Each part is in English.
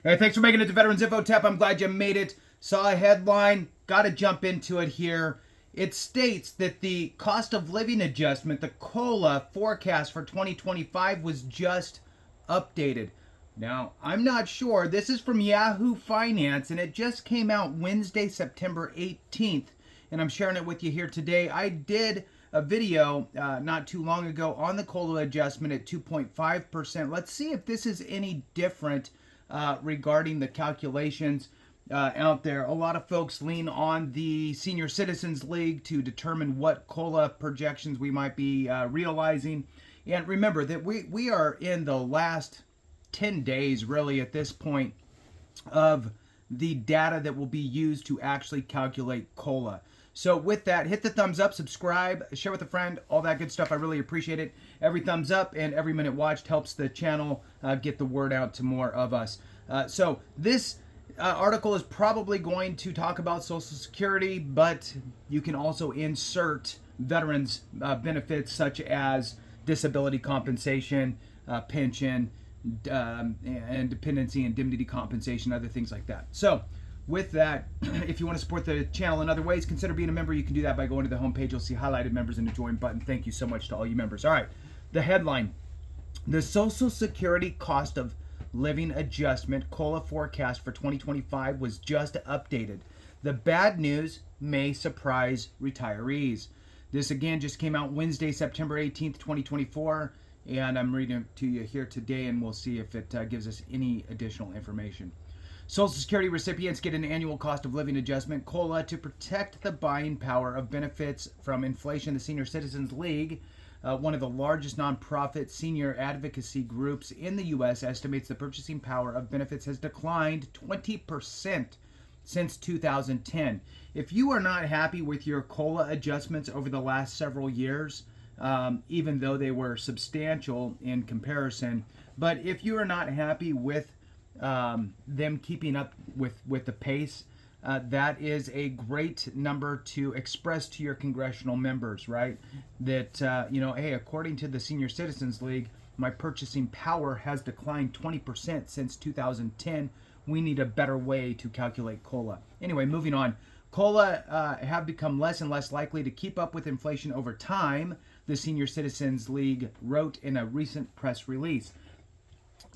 Hey, thanks for making it to Veterans Info Tap. I'm glad you made it. Saw a headline, got to jump into it here. It states that the cost of living adjustment, the COLA forecast for 2025 was just updated. Now, I'm not sure. This is from Yahoo Finance, and it just came out Wednesday, September 18th, and I'm sharing it with you here today. I did a video not too long ago on the COLA adjustment at 2.5%. Let's see if this is any different regarding the calculations out there. A lot of folks lean on the Senior Citizens League to determine what COLA projections we might be realizing. And remember that we are in the last 10 days, really, at this point, of the data that will be used to actually calculate COLA. So with that, hit the thumbs up, subscribe, share with a friend, all that good stuff. I really appreciate it. Every thumbs up and every minute watched helps the channel get the word out to more of us. So this article is probably going to talk about Social Security, but you can also insert veterans benefits such as disability compensation, pension, and dependency, indemnity compensation, other things like that. So with that, if you want to support the channel in other ways, consider being a member. You can do that by going to the homepage. You'll see highlighted members and a join button. Thank you so much to all you members. All right, the headline: the Social Security cost of living adjustment COLA forecast for 2025 was just updated. The bad news may surprise retirees. This again just came out Wednesday, September 18th, 2024, and I'm reading it to you here today, and we'll see if it gives us any additional information. Social Security recipients get an annual cost of living adjustment, COLA, to protect the buying power of benefits from inflation. The Senior Citizens League, one of the largest nonprofit senior advocacy groups in the U.S., estimates the purchasing power of benefits has declined 20% since 2010. If you are not happy with your COLA adjustments over the last several years, even though they were substantial in comparison, but if you are not happy with them keeping up with the pace, that is a great number to express to your congressional members, right? That, hey, according to the Senior Citizens League, my purchasing power has declined 20% since 2010. We need a better way to calculate COLA. Anyway, moving on. COLA have become less and less likely to keep up with inflation over time, the Senior Citizens League wrote in a recent press release.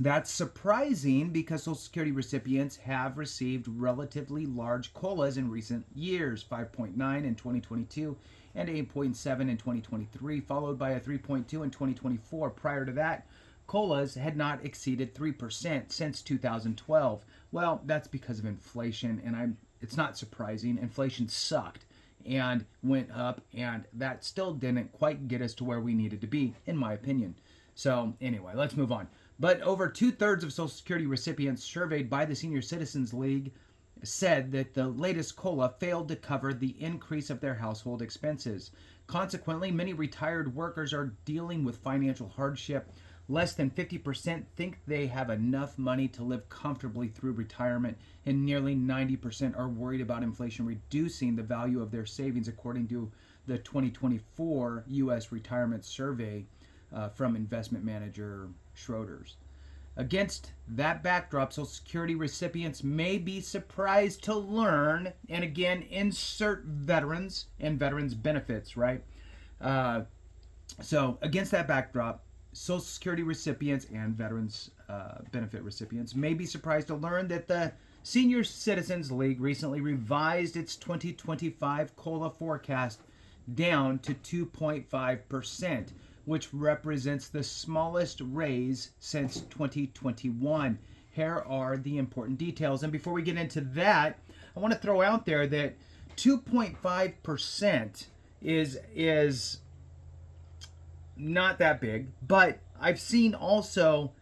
That's surprising because Social Security recipients have received relatively large COLAs in recent years, 5.9 in 2022 and 8.7 in 2023, followed by a 3.2 in 2024. Prior to that, COLAs had not exceeded 3% since 2012. Well, that's because of inflation, and it's not surprising. Inflation sucked and went up, and that still didn't quite get us to where we needed to be, in my opinion. So anyway, let's move on. But over 2/3 of Social Security recipients surveyed by the Senior Citizens League said that the latest COLA failed to cover the increase of their household expenses. Consequently, many retired workers are dealing with financial hardship. Less than 50% think they have enough money to live comfortably through retirement, and nearly 90% are worried about inflation reducing the value of their savings, according to the 2024 U.S. Retirement Survey from investment manager Schroders. Against that backdrop, Social Security recipients may be surprised to learn, and again, insert veterans and veterans benefits, right? So against that backdrop, Social Security recipients and veterans benefit recipients may be surprised to learn that the Senior Citizens League recently revised its 2025 COLA forecast down to 2.5%, which represents the smallest raise since 2021. Here are the important details. And before we get into that, I want to throw out there that 2.5% is not that big, but I've seen also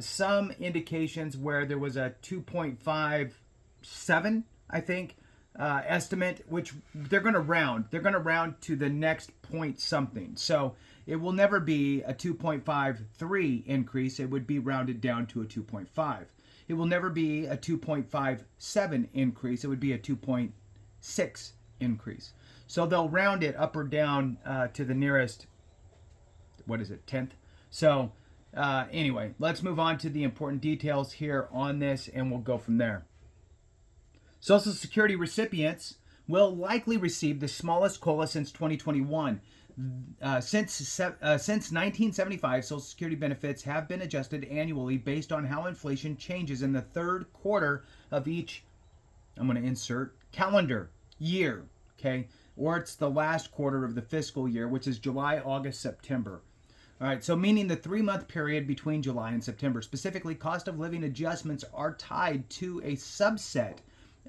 some indications where there was a 2.57, I think, estimate, which they're going to round. They're going to round to the next point something. So it will never be a 2.53 increase. It would be rounded down to a 2.5. It will never be a 2.57 increase. It would be a 2.6 increase. So they'll round it up or down to the nearest, 10th. So Anyway, let's move on to the important details here on this, and we'll go from there. Social Security recipients will likely receive the smallest COLA since 2021. Since 1975, Social Security benefits have been adjusted annually based on how inflation changes in the third quarter of each, I'm going to insert, calendar year, okay? Or it's the last quarter of the fiscal year, which is July, August, September. All right, so meaning the 3-month period between July and September. Specifically, cost of living adjustments are tied to a subset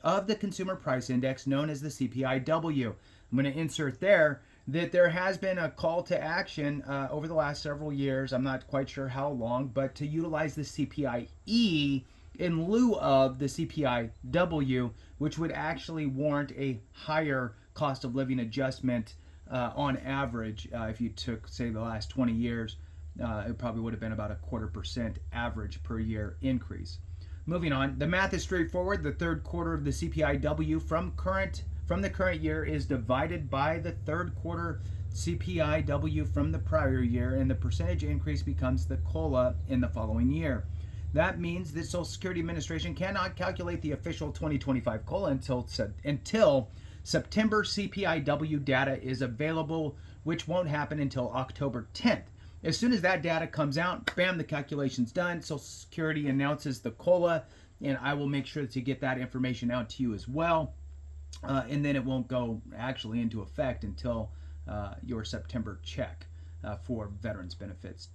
of the consumer price index known as the CPIW. I'm going to insert there that there has been a call to action over the last several years, I'm not quite sure how long, but to utilize the CPIE in lieu of the CPIW, which would actually warrant a higher cost of living adjustment on average. If you took, say, the last 20 years, it probably would have been about 0.25% average per year increase. Moving on, the math is straightforward. The third quarter of the CPIW from the current year is divided by the third quarter CPIW from the prior year, and the percentage increase becomes the COLA in the following year. That means the Social Security Administration cannot calculate the official 2025 COLA until September CPIW data is available, which won't happen until October 10th. As soon as that data comes out, bam, the calculation's done. Social Security announces the COLA, and I will make sure to get that information out to you as well. And then it won't go actually into effect until your September check for veterans benefits.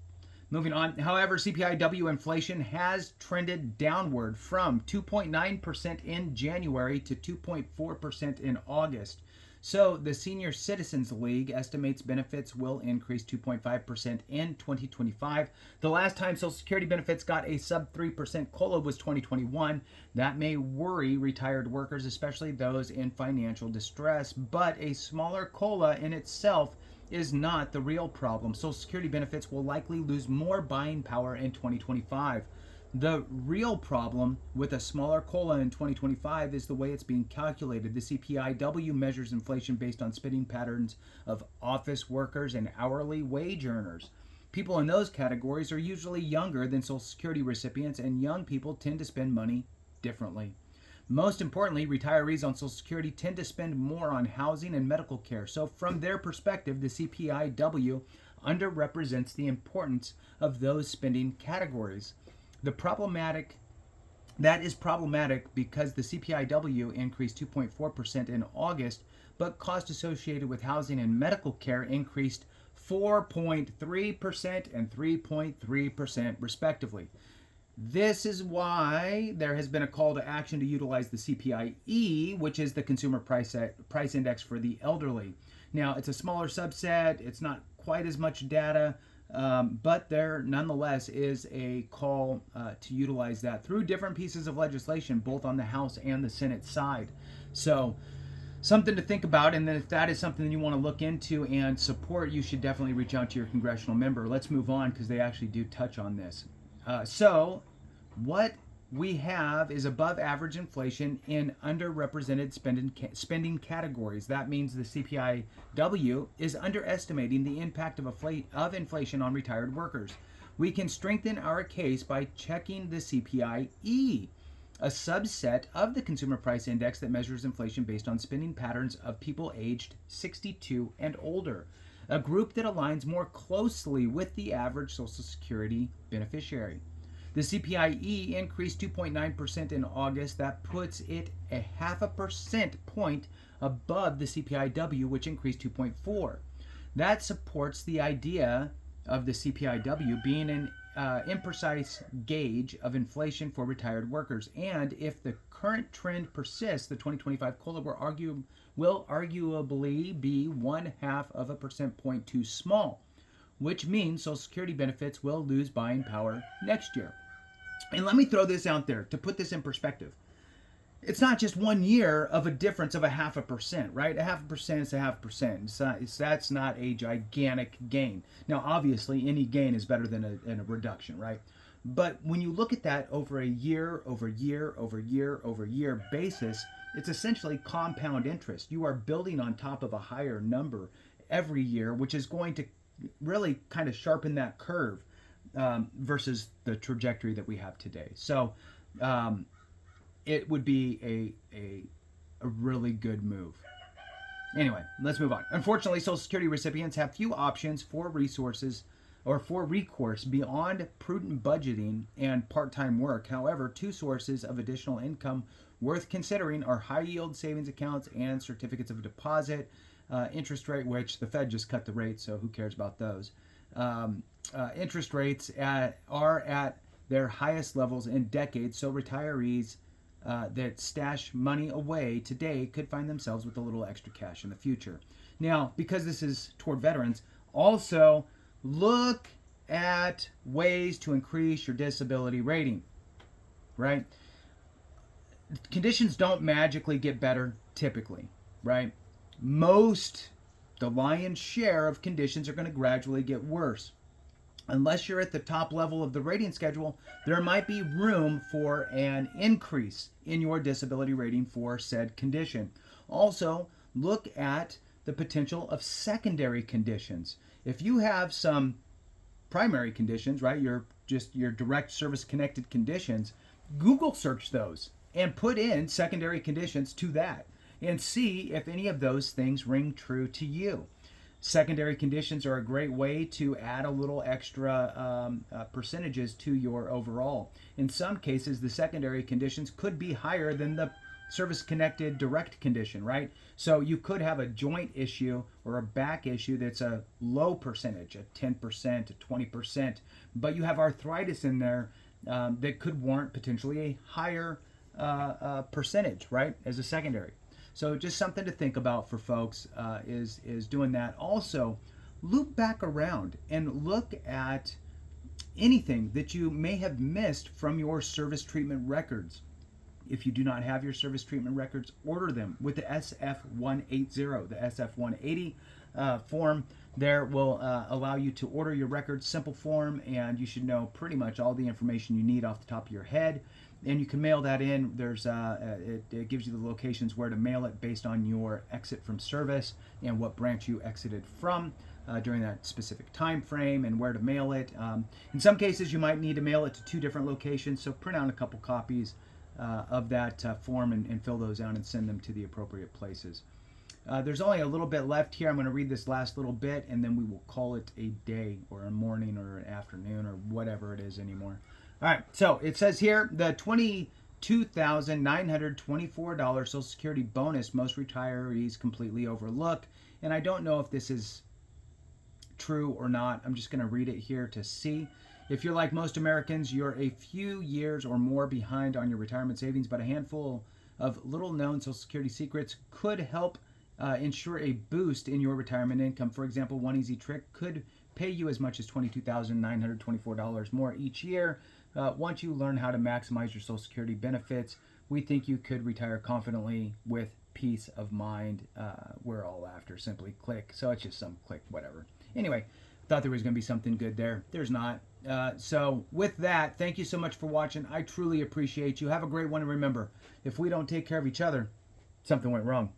Moving on, however, CPIW inflation has trended downward from 2.9% in January to 2.4% in August. So the Senior Citizens League estimates benefits will increase 2.5% in 2025. The last time Social Security benefits got a sub 3% COLA was 2021. That may worry retired workers, especially those in financial distress, but a smaller COLA in itself is not the real problem. Social Security benefits will likely lose more buying power in 2025. The real problem with a smaller COLA in 2025 is the way it's being calculated. The CPIW measures inflation based on spending patterns of office workers and hourly wage earners. People in those categories are usually younger than Social Security recipients, and young people tend to spend money differently. Most importantly, retirees on Social Security tend to spend more on housing and medical care. So from their perspective, the CPIW underrepresents the importance of those spending categories. That is problematic because the CPIW increased 2.4% in August, but costs associated with housing and medical care increased 4.3% and 3.3% respectively. This is why there has been a call to action to utilize the CPIE, which is the Consumer Price Index for the elderly. Now, it's a smaller subset. It's not quite as much data, but there nonetheless is a call to utilize that through different pieces of legislation, both on the House and the Senate side. So something to think about, and then if that is something you want to look into and support, you should definitely reach out to your congressional member. Let's move on because they actually do touch on this. So what we have is above average inflation in underrepresented spending categories. That means the CPIW is underestimating the impact of inflation on retired workers. We can strengthen our case by checking the CPIE, a subset of the Consumer Price Index that measures inflation based on spending patterns of people aged 62 and older, a group that aligns more closely with the average Social Security beneficiary. The CPIE increased 2.9% in August. That puts it a 0.5% point above the CPIW, which increased 2.4%. That supports the idea of the CPIW being an imprecise gauge of inflation for retired workers. And if the current trend persists, the 2025 COLA will arguably be 0.5 percentage point too small, which means Social Security benefits will lose buying power next year. And let me throw this out there to put this in perspective. It's not just 1 year of a difference of 0.5%, right? 0.5% is 0.5%. That's not a gigantic gain. Now, obviously, any gain is better than a reduction, right? But when you look at that over a year basis, it's essentially compound interest. You are building on top of a higher number every year, which is going to really kind of sharpen that curve. versus the trajectory that we have today. So it would be a really good move. Anyway, let's move on. Unfortunately, Social Security recipients have few options for resources or for recourse beyond prudent budgeting and part-time work. However, two sources of additional income worth considering are high-yield savings accounts and certificates of deposit. Interest rate, which the Fed just cut the rate, so who cares about those? Interest rates are at their highest levels in decades, so retirees that stash money away today could find themselves with a little extra cash in the future. Now, because this is toward veterans, also look at ways to increase your disability rating, right? Conditions don't magically get better typically, right? The lion's share of conditions are going to gradually get worse. Unless you're at the top level of the rating schedule, there might be room for an increase in your disability rating for said condition. Also, look at the potential of secondary conditions. If you have some primary conditions, right, your direct service connected conditions, Google search those and put in secondary conditions to that and see if any of those things ring true to you. Secondary conditions are a great way to add a little extra percentages to your overall. In some cases, the secondary conditions could be higher than the service-connected direct condition, right? So you could have a joint issue or a back issue that's a low percentage, a 10%, a 20%, but you have arthritis in there that could warrant potentially a higher percentage, right, as a secondary. So just something to think about for folks is doing that. Also, loop back around and look at anything that you may have missed from your service treatment records. If you do not have your service treatment records, order them with the SF-180. The SF-180 form there will allow you to order your records, simple form, and you should know pretty much all the information you need off the top of your head. And you can mail that in. There's it gives you the locations where to mail it based on your exit from service and what branch you exited from during that specific time frame and where to mail it. In some cases, you might need to mail it to 2 different locations, so print out a couple copies of that form and fill those out and send them to the appropriate places. There's only a little bit left here. I'm going to read this last little bit, and then we will call it a day or a morning or an afternoon or whatever it is anymore. All right, so it says here, the $22,924 Social Security bonus most retirees completely overlook. And I don't know if this is true or not. I'm just going to read it here to see. If you're like most Americans, you're a few years or more behind on your retirement savings, but a handful of little-known Social Security secrets could help ensure a boost in your retirement income. For example, one easy trick could pay you as much as $22,924 more each year. Once you learn how to maximize your Social Security benefits, we think you could retire confidently with peace of mind. We're all after simply click. So it's just some click, whatever. Anyway, thought there was going to be something good there. There's not. So with that, thank you so much for watching. I truly appreciate you. Have a great one. And remember, if we don't take care of each other, something went wrong.